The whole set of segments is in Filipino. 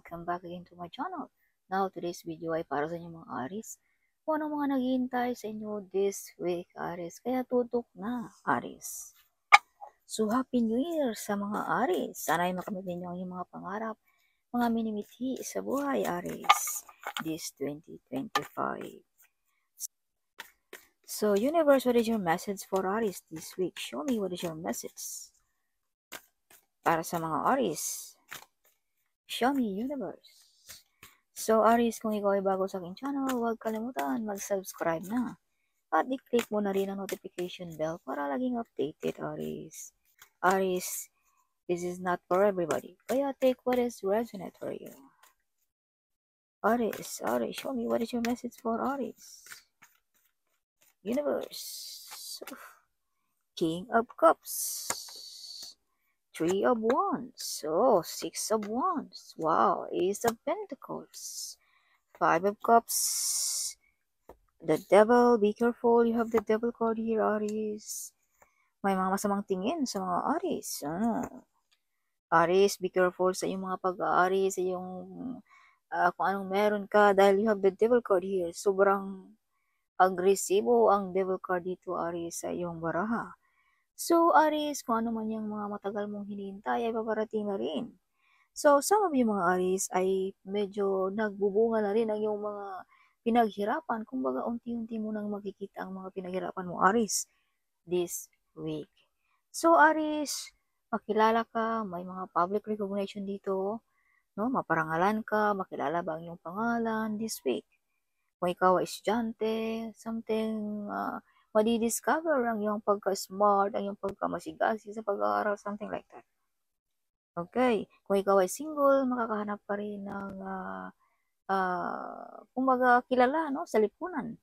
welcome back again to my channel. Now, today's video ay para sa inyo mga Aries. Kung ano mga naghihintay sa inyo this week, Aries. Kaya tutok na, Aries. So, Happy New Year sa mga Aries. Sana ay makamit ninyo ang inyong mga pangarap, mga minimithi sa buhay, Aries. This 2025. So, Universe, what is your message for Aries this week? Show me what is your message para sa mga Aries. Show me, Universe. So, Aries, kung ikaw ay bago sa aking channel, huwag kalimutan mag-subscribe na. At i-click mo na rin ang notification bell para laging updated, Aries. Aries, this is not for everybody. Kaya take what is resonate for you. Aries, show me what is your message for Aries. Universe. King of Cups. Three of Wands. Oh, Six of Wands. Wow. Ace of Pentacles. Five of Cups. The Devil. Be careful. You have the Devil card here, Aries. May mga masamang tingin sa mga Aries. Aries, be careful sa iyong mga pag-aari, sa iyong kung anong meron ka. Dahil you have the Devil card here. Sobrang agresibo ang Devil card dito, Aries, sa iyong baraha. So, Aries, kung ano man yung mga matagal mong hinihintay, ay paparating na rin. So, some of you mga Aries ay medyo nagbubunga na rin ang iyong mga pinaghirapan. Kumbaga, unti-unti mo nang makikita ang mga pinaghirapan mo, Aries, this week. So, Aries, makilala ka, may mga public recognition dito, no? Maparangalan ka, makilala ba ang iyong pangalan this week? Kung ikaw ay estudyante, something, madidiscover ang iyong pagka-smart, ang iyong pagkamasigasig sa pag-aaral, something like that. Okay. Kung ikaw ay single, makakahanap pa rin ng, kumbaga, kilala, no? Sa lipunan,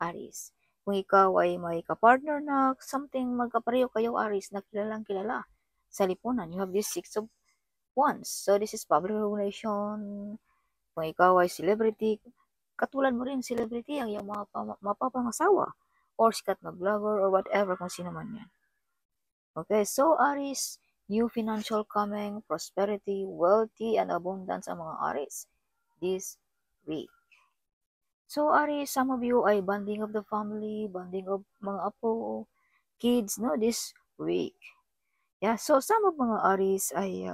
Aries. Kung ikaw ay may kapartner na something magkapareho kayo, Aries, na kilalang kilala sa lipunan, you have this Six of Wands. So, this is public recognition. Kung ikaw ay celebrity, katulad mo rin celebrity ang iyong mga mapapangasawa or sikat na vlogger or whatever kung sino man yan. Okay, so Aries, new financial coming, prosperity, wealthy, and abundance ang mga Aries this week. So Aries, some of you ay bonding of the family, bonding of mga apo, kids, no, this week. Yeah, so some of mga Aries ay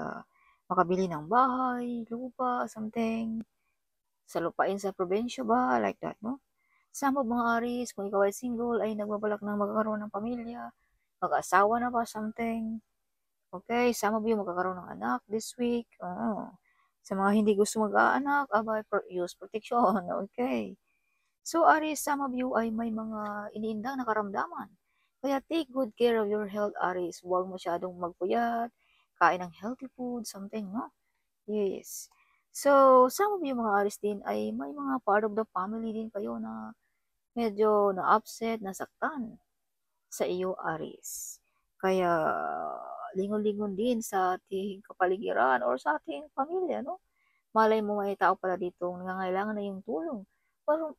makabili ng bahay, lupa, something, sa lupain sa probinsya ba, like that, no? Some of mga Aries, kung ikaw ay single, ay nagbabalak na magkakaroon ng pamilya, mag-asawa na ba, something. Okay, some of you magkakaroon ng anak this week. Sa mga hindi gusto mag-aanak, use protection. Okay. So, Aries, some of you ay may mga iniindang na karamdaman. Kaya take good care of your health, Aries. Huwag masyadong magpuyat, kain ng healthy food, something, no? Yes. So, some of you mga Aries din ay may mga part of the family din kayo na medyo na-upset, nasaktan sa iyo, Aries. Kaya, lingon-lingon din sa ating kapaligiran or sa ating pamilya, no? Malay mo may tao pala dito nangangailangan na yung tulong.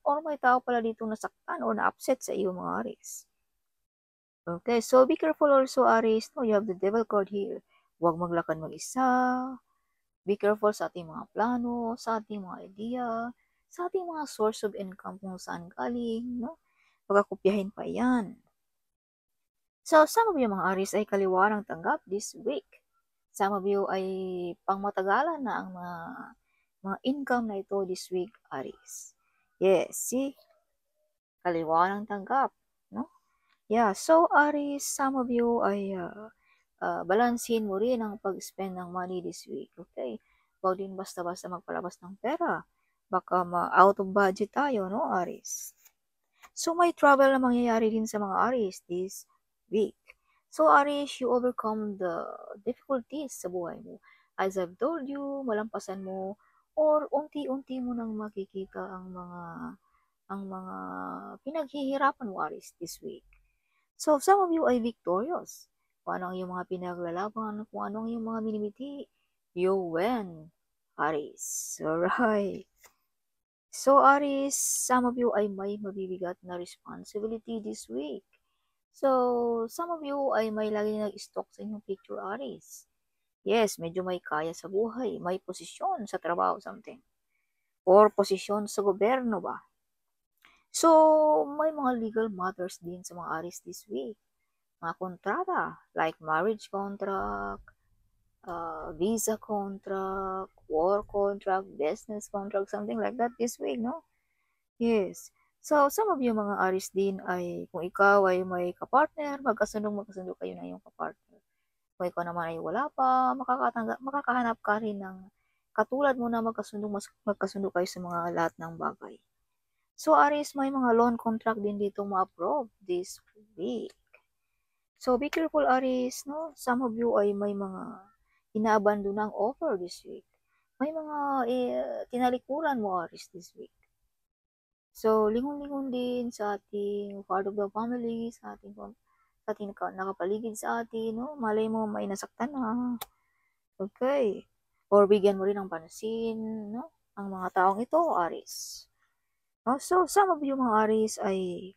Or may tao pala dito nasaktan or na-upset sa iyo, mga Aries. Okay, so be careful also, Aries. No, you have the Devil card here. Huwag maglakad mag-isa. Be careful sa ating mga plano, sa ating mga idea, sa ating mga source of income kung saan galing, no? Pagkakopyahin pa yan. So, some of you mga Aries ay kaliwanang tanggap this week. Some of you ay pangmatagalan na ang mga income na ito this week, Aries. Yes, see? Kaliwanang tanggap, no? Yeah, so Aries, some of you ay balansin mo rin ang pag-spend ng money this week, okay? Huwag din basta-basta magpalabas ng pera. Baka out of budget tayo, no, Aries? So, may trouble na mangyayari din sa mga Aries this week. So, Aries, you overcome the difficulties sa buhay mo. As I've told you, malampasan mo, or unti-unti mo nang makikita ang mga pinaghihirapan mo, Aries, this week. So, some of you ay victorious. Kung ano ang iyong mga pinaglalaban, kung ano ang iyong mga minimiti, you win, Aries. Alright. So, Aries, some of you ay may mabibigat na responsibility this week. So, some of you ay may lagi nag-stock sa inyong picture, Aries. Yes, medyo may kaya sa buhay, may posisyon sa trabaho, something. Or posisyon sa gobyerno ba? So, may mga legal matters din sa mga Aries this week. Mga kontrata, like marriage contract, visa contract, war contract, business contract, something like that this week, no? Yes. So, some of you mga Aries din ay, kung ikaw ay may kapartner, magkasundo kayo na yung kapartner. Kung ikaw naman ay wala pa, makakahanap ka rin ng katulad mo na magkasundo kayo sa mga lahat ng bagay. So, Aries, may mga loan contract din dito ma-approve this week. So, be careful, Aries, no? Some of you ay may mga inaabandonang offer this week. May mga tinalikuran mo, Aries, this week. So, lingon-lingon din sa ating part of the family, sa ating nakapaligid sa atin, no? Malay mo may nasaktan na. Okay. Or bigyan mo rin ng pansin, no? Ang mga taong ito, Aries. No? So, some of you mga Aries ay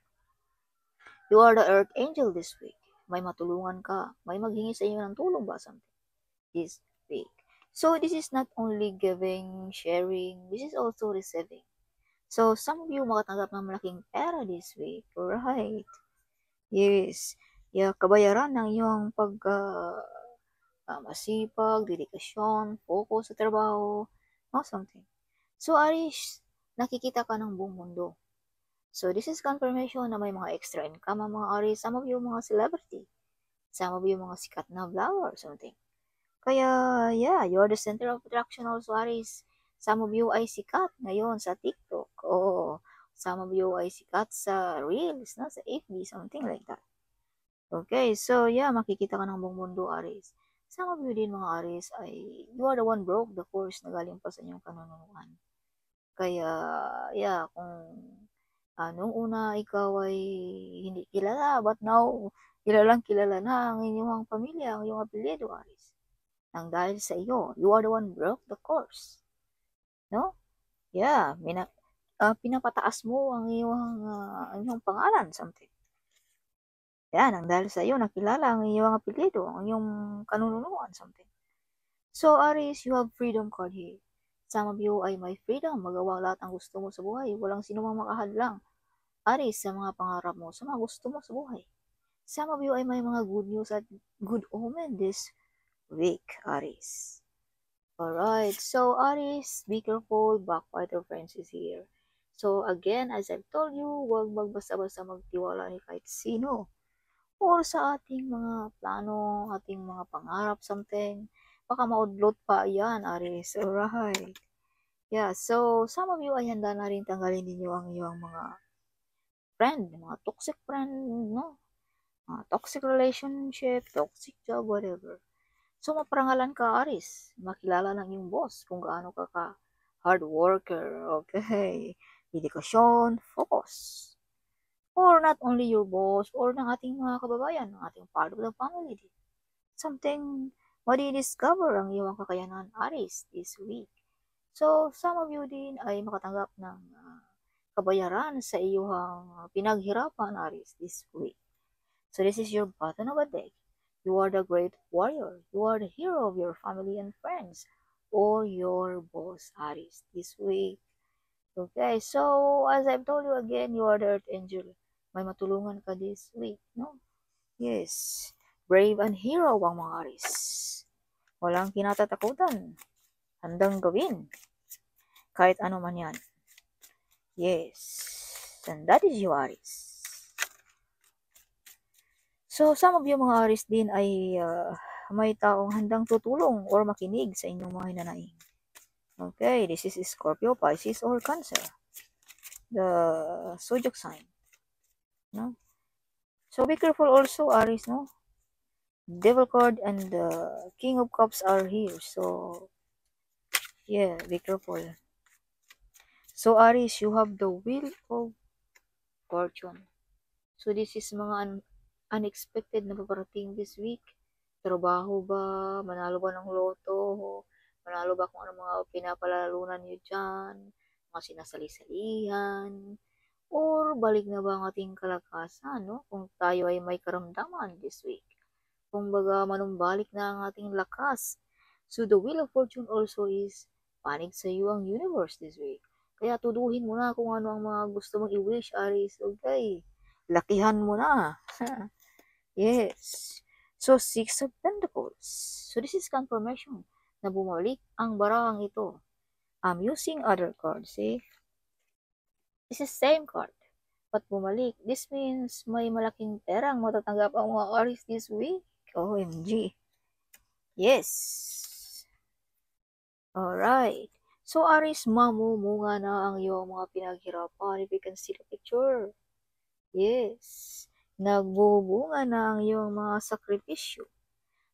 you are the earth angel this week. May matulungan ka. May maghingi sa iyo ng tulong ba something this week. So, this is not only giving, sharing, this is also receiving. So, some of you makatanggap ng malaking pera this week. Right. Yes. Yeah, kabayaran ng iyong masipag, dedikasyon, focus sa trabaho, or something. So, Aries, nakikita ka ng buong mundo. So, this is confirmation na may mga extra income ang mga Aries. Some of you mga celebrity. Some of you mga sikat na vlogger, something. Kaya, yeah, you're the center of attraction also, Aries. Some of you ay sikat ngayon sa TikTok. Oo. Some of you ay sikat sa Reels, na sa FB, something like that. Okay, so yeah, makikita ka ng buong mundo, Aries. Some of you din mga Aries ay you are the one broke the course na galing pa sa inyong kanunuan. Kaya, yeah, kung nung una ikaw ay hindi kilala, but now, kilalang kilala na ang inyong pamilya, ang iyong apelyido, Aries. Nang dahil sa iyo, you are the one broke the course. No? Yeah, pinapataas mo ang iyong pangalan, something. Yan, nang dahil sa iyo, nakilala ang iyong apelyido, ang iyong kanunuan, something. So, Aries, you have freedom card here. Some of you ay may freedom, magawa lahat ang gusto mo sa buhay. Walang sino mang makahadlang. Aries, sa mga pangarap mo, sa mga gusto mo sa buhay. Some of you ay may mga good news at good omen this week, Aries. Alright, so Aries, be careful, backbiter friends is here. So again, as I've told you, huwag magbasta-basta magtiwala ni kahit sino. Or sa ating mga plano, ating mga pangarap, something. Baka maudlot pa yan, Aries. Alright. Yeah, so some of you ay handa na rin tanggalin ninyo ang iyong mga friend, mga toxic friend, no? Toxic relationship, toxic job, whatever. So, maparangalan ka, Aris. Makilala ng iyong boss kung gaano ka hard worker, okay? Dedikasyon, focus. Or not only your boss, or ng ating mga kababayan, ng ating part of the family. Something, madi-discover ang iyong kakayanan, Aris, this week. So, some of you din ay makatanggap ng kabayaran sa iyong pinaghirapan, Aris, this week. So, this is your button of a deck. You are the great warrior. You are the hero of your family and friends, or your boss, Aries, this week. Okay, so as I've told you again, you are the earth angel. May matulungan ka this week, no? Yes. Brave and hero ang mga Aries. Walang kinatatakutan. Handang gawin. Kahit ano man yan. Yes. And that is you, Aries. So, some of you mga Aries din ay may taong handang tutulong or makinig sa inyong mga hinanaing. Okay, this is Scorpio, Pisces, or Cancer. The zodiac sign. No? So, be careful also, Aries, no? Devil card and the King of Cups are here. So, yeah, be careful. So, Aries, you have the Wheel of Fortune. So, this is mga unexpected na paparating this week. Trabaho ba? Manalo ba ng loto? Manalo ba kung ano mga pinapalalunan nyo dyan? Mga sinasali-salihan? Or balik na ba ang ating kalakasan, no? Kung tayo ay may karamdaman this week. Kung baga manumbalik na ang ating lakas So the Wheel of Fortune also is panig sa iyo ang universe this week. Kaya tuduhin mo na kung ano ang mga gusto mong i-wish, Aries. Okay. Lakihan mo na. Yes. So, Six of Pentacles. So, this is confirmation na bumalik ang barahang ito. I'm using other cards, eh. This is same card. But bumalik. This means may malaking perang matatanggap ang mga Aries this week. OMG. Yes. Alright. So, Aries, mamumunga na ang iyong mga pinaghirapan. If you can see the picture. Yes. Nagbubunga na ang iyong mga sakripisyo.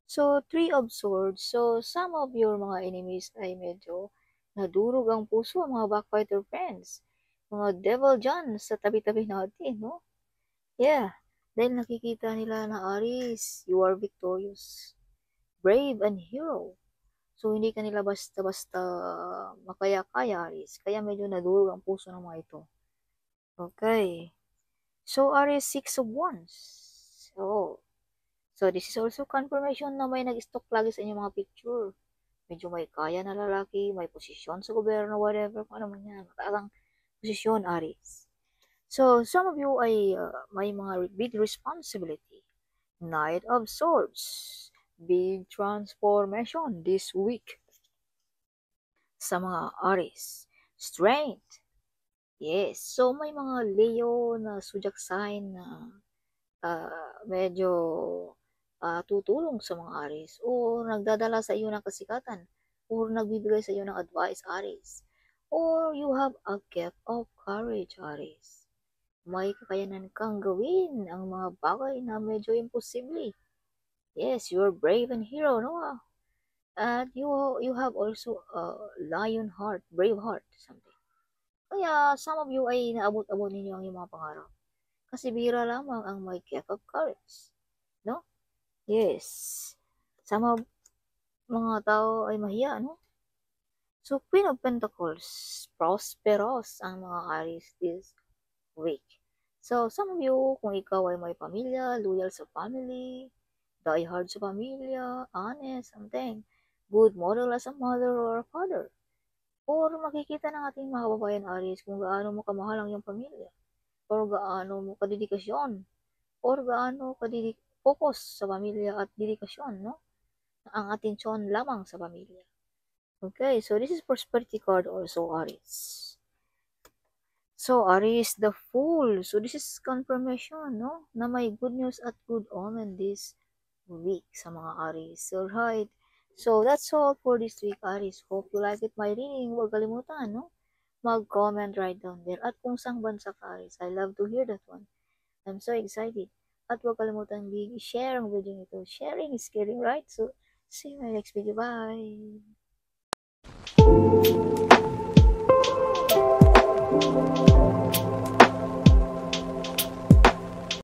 So, Three of Swords. So, some of your mga enemies ay medyo nadurog ang puso, mga backfighter friends. Mga devil dyan sa tabi-tabi natin, no? Yeah. Dahil nakikita nila na Aries, you are victorious. Brave and hero. So, hindi ka nila basta-basta makaya-kaya, Aries. Kaya medyo nadurog ang puso ng mga ito. Okay. So, Aries, Six of Wands. So, this is also confirmation na may nag-stock lagi sa inyong mga picture. Medyo may kaya na lalaki, may posisyon sa gobyerno, whatever, kung ano man yan. Matalang posisyon, Aries. So, some of you ay may mga big responsibility. Knight of Swords. Big transformation this week. Sa mga Aries. Strength. Yes. So, may mga Leo na zodiac sign na medyo tutulong sa mga Aries o nagdadala sa iyo ng kasikatan or nagbibigay sa iyo ng advice, Aries. Or you have a gift of courage, Aries. May kakayanan kang gawin ang mga bagay na medyo imposible. Yes, you're brave and hero, no? At you have also a lion heart, brave heart, something. Kaya some of you ay naabot-abot ninyo ang iyong mga pangarap. Kasi bihira lamang ang may gift of courage. No? Yes. Sa mga tao ay mahiya, no? So, Queen of Pentacles, prosperous ang mga Aries this week. So, some of you, kung ikaw ay may pamilya, loyal sa family, die hard sa pamilya, honest, something, good model as a mother or a father, or makikita ng ating mga kababayan Aries kung gaano mo kamahal ang iyong pamilya, or gaano mo kadedikasyon, or gaano focus sa pamilya at dedikasyon, no? Ang atensyon lamang sa pamilya. Okay, so this is prosperity card also, Aries. So, Aries, the Fool. So, this is confirmation, no? Na may good news at good omen this week sa mga Aries. Alright. So, that's all for this week, Aries. Hope you like it, my reading. Huwag kalimutan, no? Mag-comment right down there. At kung saan bansa ka, Aries, I love to hear that one. I'm so excited. At huwag kalimutan i-share ang video nito. Sharing is caring, right? So, see you in my next video. Bye!